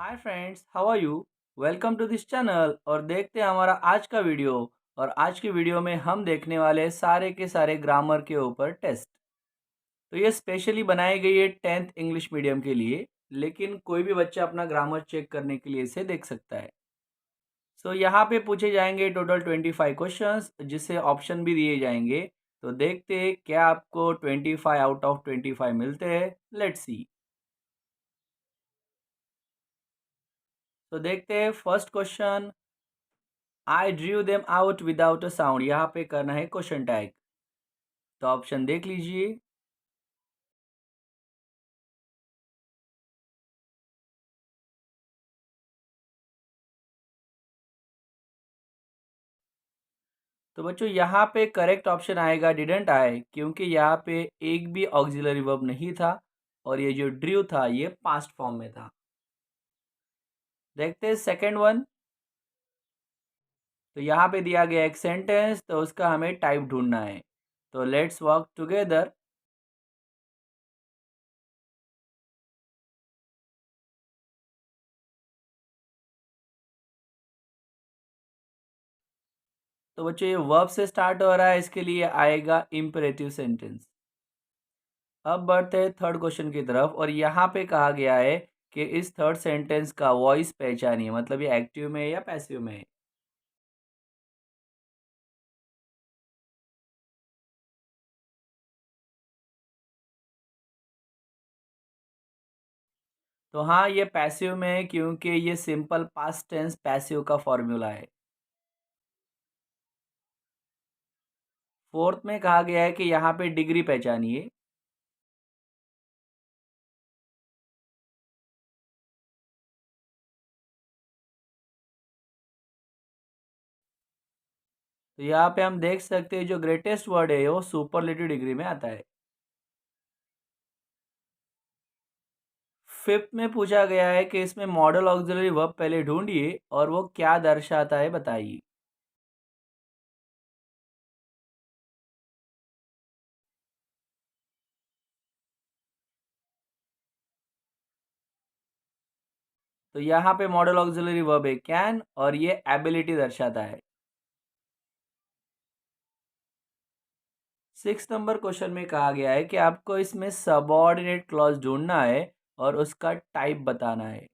Hi friends, how are you. Welcome to this channel. और देखते हैं हमारा आज का वीडियो। और आज की वीडियो में हम देखने वाले सारे के सारे ग्रामर के ऊपर टेस्ट। तो ये स्पेशली बनाई गई है 10th इंग्लिश मीडियम के लिए, लेकिन कोई भी बच्चा अपना ग्रामर चेक करने के लिए इसे देख सकता है। सो यहाँ पे पूछे जाएंगे टोटल 25 क्वेश्चंस, जिससे ऑप्शन भी दिए जाएंगे। तो देखते हैं क्या आपको 25 आउट ऑफ 25 मिलते हैं। Let's see. तो देखते हैं first question. I drew them out without a sound. यहाँ पे करना है क्वेश्चन टैग। तो ऑप्शन देख लीजिए। तो बच्चों यहाँ पे करेक्ट ऑप्शन आएगा डिडंट आए, क्योंकि यहाँ पे एक भी ऑक्सिलरी वर्ब नहीं था और ये जो ड्रू था ये पास्ट फॉर्म में था। देखते हैं सेकंड वन। तो यहाँ पे दिया गया एक सेंटेंस, तो उसका हमें टाइप ढूंढना है। तो लेट्स वर्क टुगेदर। तो बच्चों ये वर्ब से स्टार्ट हो रहा है, इसके लिए आएगा इम्परेटिव सेंटेंस। अब बढ़ते हैं थर्ड क्वेश्चन की तरफ, और यहाँ पे कहा गया है कि इस थर्ड सेंटेंस का वॉइस पहचानिए, मतलब ये एक्टिव में है या पैसिव में है। तो हाँ, ये पैसिव में है, क्योंकि ये सिंपल पास्ट टेंस पैसिव का फॉर्मूला है। फोर्थ में कहा गया है कि यहाँ पे डिग्री पहचानिए। तो यहाँ पे हम देख सकते हैं जो ग्रेटेस्ट वर्ड है वो सुपरलेटिव डिग्री में आता है। फिफ्थ में पूछा गया है कि इसमें मॉडल ऑक्सिलरी वर्ब पहले ढूंढिए और वो क्या दर्शाता है बताइए। तो यहाँ पे मॉडल ऑक्सिलरी वर्ब है कैन, और ये एबिलिटी दर्शाता है। सिक्स नंबर क्वेश्चन में कहा गया है कि आपको इसमें सबऑर्डिनेट क्लॉज ढूंढना है और उसका टाइप बताना है।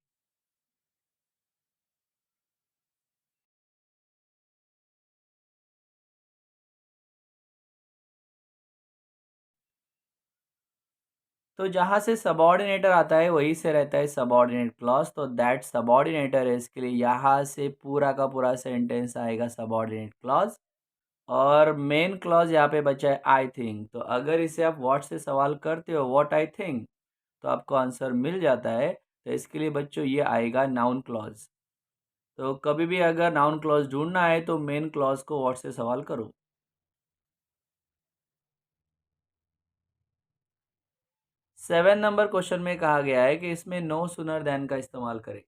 तो जहाँ से सबऑर्डिनेटर आता है वहीं से रहता है सबऑर्डिनेट क्लॉज, तो दैट सबऑर्डिनेटर है। इसके लिए यहाँ से पूरा का पूरा सेंटेंस आएगा सबऑर्डिनेट क्लॉज। और मेन क्लॉज यहाँ पे बचा है आई थिंक। तो अगर इसे आप व्हाट से सवाल करते हो, व्हाट आई थिंक, तो आपको आंसर मिल जाता है। तो इसके लिए बच्चों ये आएगा नाउन क्लॉज। तो कभी भी अगर नाउन क्लॉज ढूंढना है तो मेन क्लॉज को व्हाट से सवाल करो। 7 नंबर क्वेश्चन में कहा गया है कि इसमें नो सुनर देन का इस्तेमाल करें।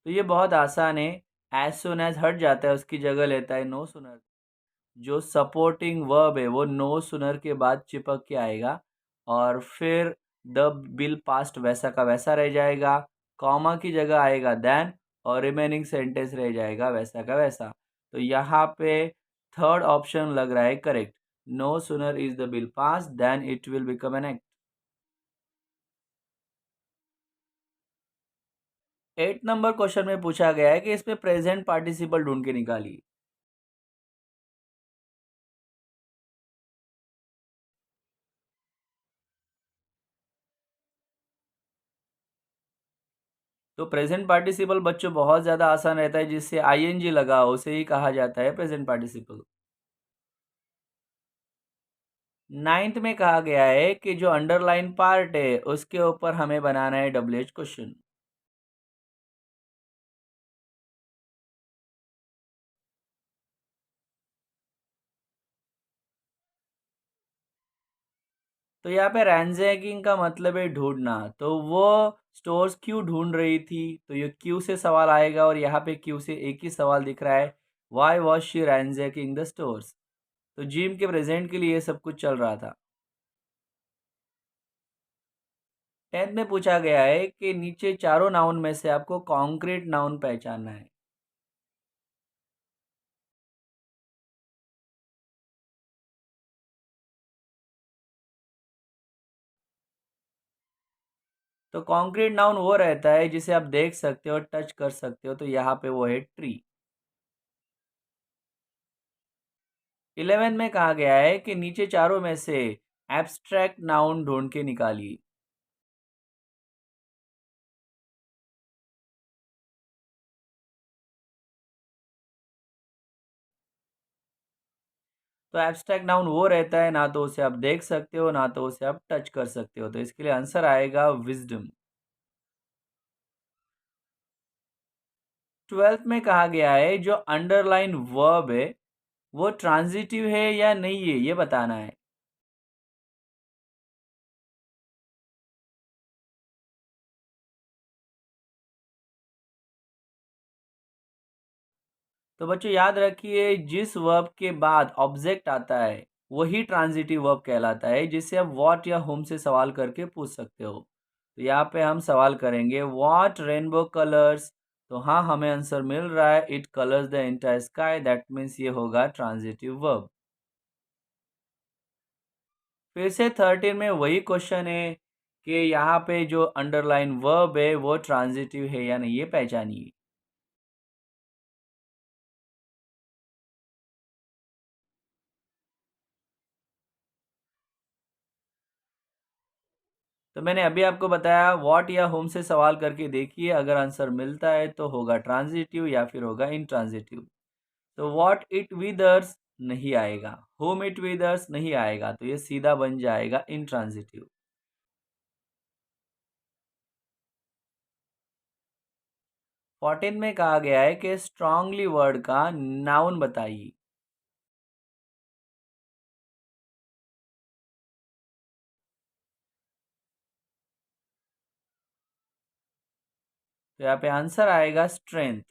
तो ये बहुत आसान है। एज सुन एज हट जाता है, उसकी जगह लेता है नो सुनर। जो सपोर्टिंग वर्ब है वो नो सुनर के बाद चिपक के आएगा, और फिर द बिल पास्ट वैसा का वैसा रह जाएगा। कॉमा की जगह आएगा देन, और रिमेनिंग सेंटेंस रह जाएगा वैसा का वैसा। तो यहाँ पे थर्ड ऑप्शन लग रहा है correct. No sooner is the bill pass than it will become an act. 8 number question में पूछा गया है कि इसमें प्रेजेंट पार्टिसिपल ढूंढ के निकालिए। तो प्रेजेंट पार्टिसिपल बच्चों बहुत ज़्यादा आसान रहता है, जिससे आईएनजी लगा हो उसे ही कहा जाता है प्रेजेंट पार्टिसिपल। नाइन्थ में कहा गया है कि जो अंडरलाइन पार्ट है उसके ऊपर हमें बनाना है डब्ल्यूएच क्वेश्चन। तो यहाँ पे रैंजैकिंग का मतलब है ढूंढना। तो वो स्टोर्स क्यों ढूंढ रही थी, तो ये क्यू से सवाल आएगा, और यहाँ पे क्यू से एक ही सवाल दिख रहा है। Why was she ransacking the stores. तो जिम के प्रेजेंट के लिए ये सब कुछ चल रहा था। 10th में पूछा गया है कि नीचे चारों नाउन में से आपको कॉन्क्रीट नाउन पहचानना है। तो कॉन्क्रीट नाउन वो रहता है जिसे आप देख सकते हो, टच कर सकते हो, तो यहाँ पे वो है ट्री। 11 में कहा गया है कि नीचे चारों में से एब्स्ट्रैक्ट नाउन ढूंढ के निकालिए। तो एब्स्ट्रैक्ट नाउन वो रहता है ना तो उसे आप देख सकते हो ना तो उसे आप टच कर सकते हो, तो इसके लिए आंसर आएगा विजडम। 12th में कहा गया है जो अंडरलाइन वर्ब है वो ट्रांजिटिव है या नहीं है, ये बताना है। तो बच्चों याद रखिए, जिस वर्ब के बाद ऑब्जेक्ट आता है वही ट्रांजिटिव वर्ब कहलाता है, जिससे आप व्हाट या हुम से सवाल करके पूछ सकते हो। तो यहाँ पे हम सवाल करेंगे व्हाट रेनबो कलर्स। तो हाँ, हमें आंसर मिल रहा है it colours the entire sky, that means ये होगा ट्रांजिटिव वर्ब। फिर से 13 में वही क्वेश्चन है कि यहाँ पे जो अंडरलाइन वर्ब है वो ट्रांजिटिव है या नहीं, ये पहचानिए। तो मैंने अभी आपको बताया व्हाट या होम से सवाल करके देखिए, अगर आंसर मिलता है तो होगा ट्रांजिटिव या फिर होगा इनट्रांजिटिव। तो व्हाट इट विदर्स नहीं आएगा, होम इट विदर्स नहीं आएगा, तो ये सीधा बन जाएगा इनट्रांजिटिव। 14 में कहा गया है कि स्ट्रांगली वर्ड का नाउन बताइए। तो यहाँ पे आंसर आएगा स्ट्रेंथ,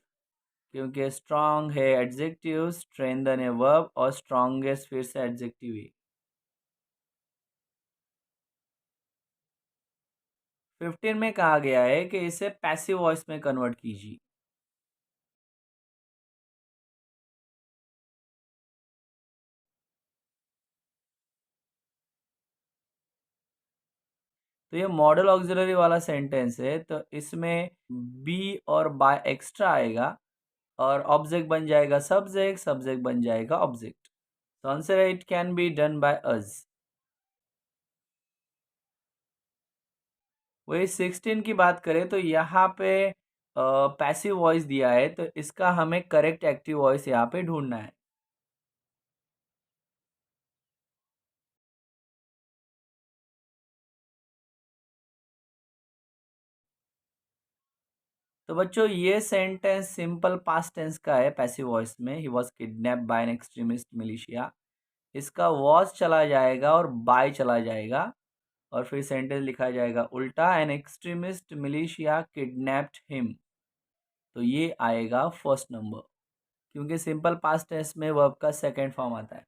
क्योंकि स्ट्रांग है एडजेक्टिव, स्ट्रेंथन है वर्ब और स्ट्रांगेस्ट फिर से एडजेक्टिव है। 15 में कहा गया है कि इसे पैसिव वॉइस में कन्वर्ट कीजिए। तो ये मॉडल ऑक्सिलरी वाला सेंटेंस है, तो इसमें बी और बाय एक्स्ट्रा आएगा और ऑब्जेक्ट बन जाएगा सब्जेक्ट, सब्जेक्ट बन जाएगा ऑब्जेक्ट। तो आंसर है it can be done by us. वही 16 की बात करें तो यहाँ पे पैसिव वॉइस दिया है, तो इसका हमें करेक्ट एक्टिव वॉइस यहाँ पे ढूंढना है। तो बच्चों ये सेंटेंस सिंपल पास्ट टेंस का है पैसिव वॉइस में, he was kidnapped by an extremist militia. इसका वॉज चला जाएगा और बाय चला जाएगा और फिर सेंटेंस लिखा जाएगा उल्टा, N extremist militia kidnapped him. तो ये आएगा फर्स्ट नंबर, क्योंकि सिंपल पास्ट टेंस में वर्ब का सेकंड फॉर्म आता है।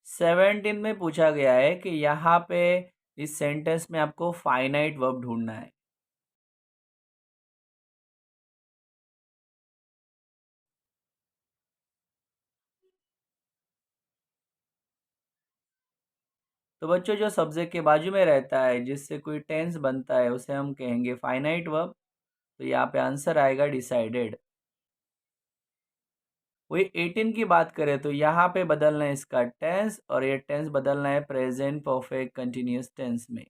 17 में पूछा गया है कि यहाँ पे इस सेंटेंस में आपको फाइनाइट वर्ब ढूंढना है। तो बच्चों जो सब्जेक्ट के बाजू में रहता है जिससे कोई टेंस बनता है उसे हम कहेंगे फाइनाइट वर्ब। तो यहाँ पे आंसर आएगा डिसाइडेड। वही 18 की बात करें तो यहाँ पे बदलना है इसका टेंस, और ये टेंस बदलना है प्रेजेंट परफेक्ट कंटिन्यूअस टेंस में।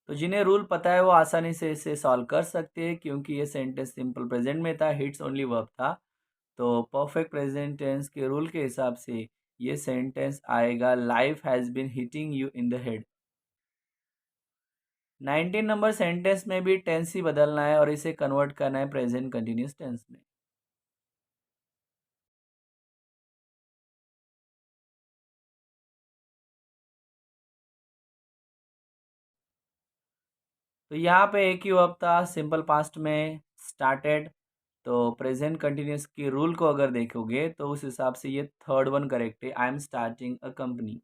तो जिन्हें रूल पता है वो आसानी से इसे सॉल्व कर सकते हैं, क्योंकि ये सेंटेंस सिंपल प्रेजेंट में था, हिट्स ओनली वर्ब था। तो परफेक्ट प्रेजेंट टेंस के रूल के हिसाब से ये सेंटेंस आएगा life has been hitting you in the head. 19 number sentence में भी टेंस ही बदलना है और इसे कन्वर्ट करना है प्रेजेंट कंटिन्यूस टेंस में। तो यहाँ पे एक ही वर्ब था, सिंपल पास्ट में स्टार्टेड। तो प्रेजेंट कंटिन्यूस की रूल को अगर देखोगे तो उस हिसाब से ये थर्ड वन करेक्ट है, I am starting a company.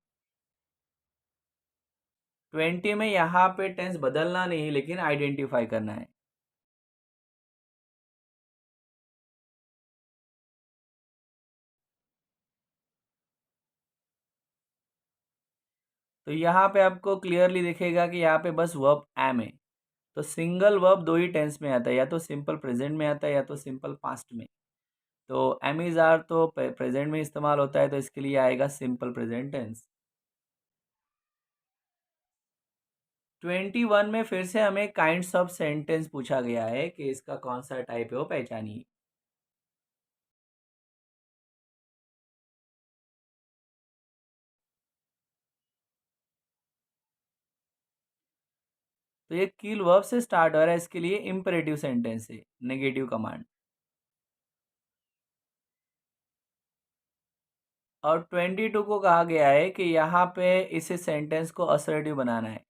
20 में यहाँ पे टेंस बदलना नहीं, लेकिन आइडेंटिफाई करना है। तो यहाँ पे आपको क्लियरली दिखेगा कि यहाँ पे बस वर्ब एम है। तो सिंगल वर्ब दो ही टेंस में आता है, या तो सिंपल प्रेजेंट में आता है या तो सिंपल पास्ट में। तो एम इज आर तो प्रेजेंट में इस्तेमाल होता है, तो इसके लिए आएगा सिंपल प्रेजेंट टेंस। 21 में फिर से हमें काइंड्स ऑफ सेंटेंस पूछा गया है कि इसका कौन सा टाइप है वो पहचानिए। तो ये कील वर्ब से स्टार्ट हो रहा है, इसके लिए इम्परेटिव सेंटेंस है, नेगेटिव कमांड। और 22 को कहा गया है कि यहाँ पे इसे सेंटेंस को असर्टिव बनाना है।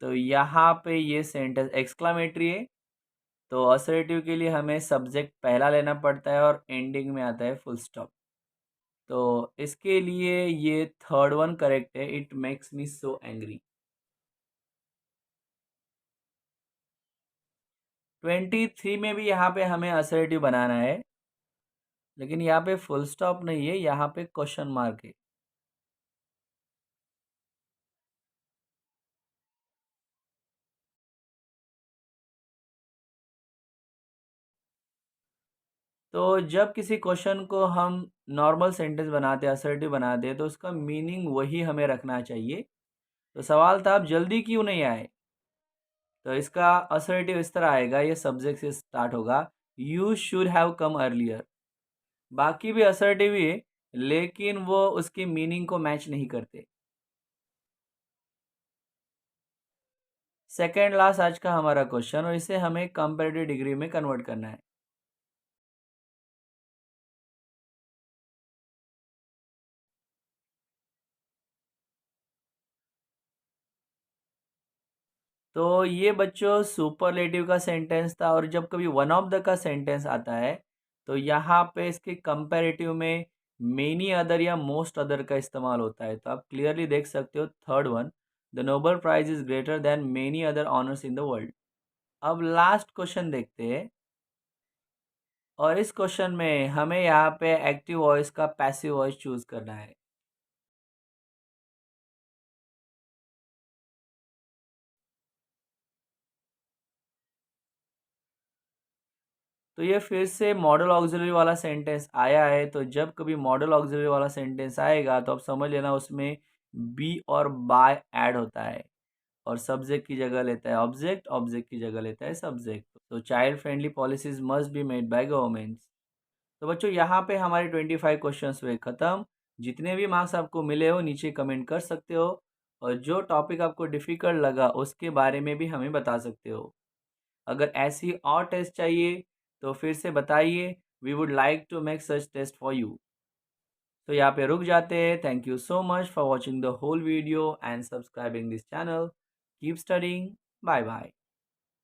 तो यहाँ पे ये सेंटेंस एक्सक्लामेटरी है, तो असर्टिव के लिए हमें सब्जेक्ट पहला लेना पड़ता है और एंडिंग में आता है फुल स्टॉप। तो इसके लिए ये थर्ड वन करेक्ट है, it makes me so angry. 23 में भी यहाँ पे हमें असर्टिव बनाना है, लेकिन यहाँ पे फुल स्टॉप नहीं है, यहाँ पे क्वेश्चन मार्क है। तो जब किसी क्वेश्चन को हम नॉर्मल सेंटेंस बनाते हैं, असर्टिव बनाते हैं, तो उसका मीनिंग वही हमें रखना चाहिए। तो सवाल था, आप जल्दी क्यों नहीं आए? तो इसका असर्टिव इस तरह आएगा, ये सब्जेक्ट से स्टार्ट होगा, you should have come earlier. बाकी भी असर्टिव ही है, लेकिन वो उसकी मीनिंग को मैच नहीं करते। सेकेंड लास्ट आज का हमारा क्वेश्चन, और इसे हमें कंपैरेटिव डिग्री में कन्वर्ट करना है। तो ये बच्चों सुपरलेटिव का सेंटेंस था, और जब कभी वन ऑफ द का सेंटेंस आता है तो यहाँ पे इसके कंपैरेटिव में मेनी अदर या मोस्ट अदर का इस्तेमाल होता है। तो आप क्लियरली देख सकते हो third one, the Nobel prize is greater than many other honours in the world. अब लास्ट क्वेश्चन देखते हैं, और इस क्वेश्चन में हमें यहाँ पे एक्टिव वॉइस का पैसिव वॉइस चूज करना है। तो ये फिर से मॉडल ऑक्सिलरी वाला सेंटेंस आया है, तो जब कभी मॉडल ऑक्सिलरी वाला सेंटेंस आएगा तो आप समझ लेना उसमें बी और बाय ऐड होता है, और सब्जेक्ट की जगह लेता है ऑब्जेक्ट, ऑब्जेक्ट की जगह लेता है सब्जेक्ट। तो child friendly policies must be made by governments. तो बच्चों यहाँ पे हमारे 25 क्वेश्चंस हुए ख़त्म। जितने भी मार्क्स आपको मिले हो नीचे कमेंट कर सकते हो, और जो टॉपिक आपको डिफ़िकल्ट लगा उसके बारे में भी हमें बता सकते हो। अगर ऐसी और टेस्ट चाहिए तो फिर से बताइए, we would like to make such test for you. तो यहाँ पे रुक जाते हैं। Thank you so much for watching the whole video and subscribing this channel. Keep studying. Bye bye.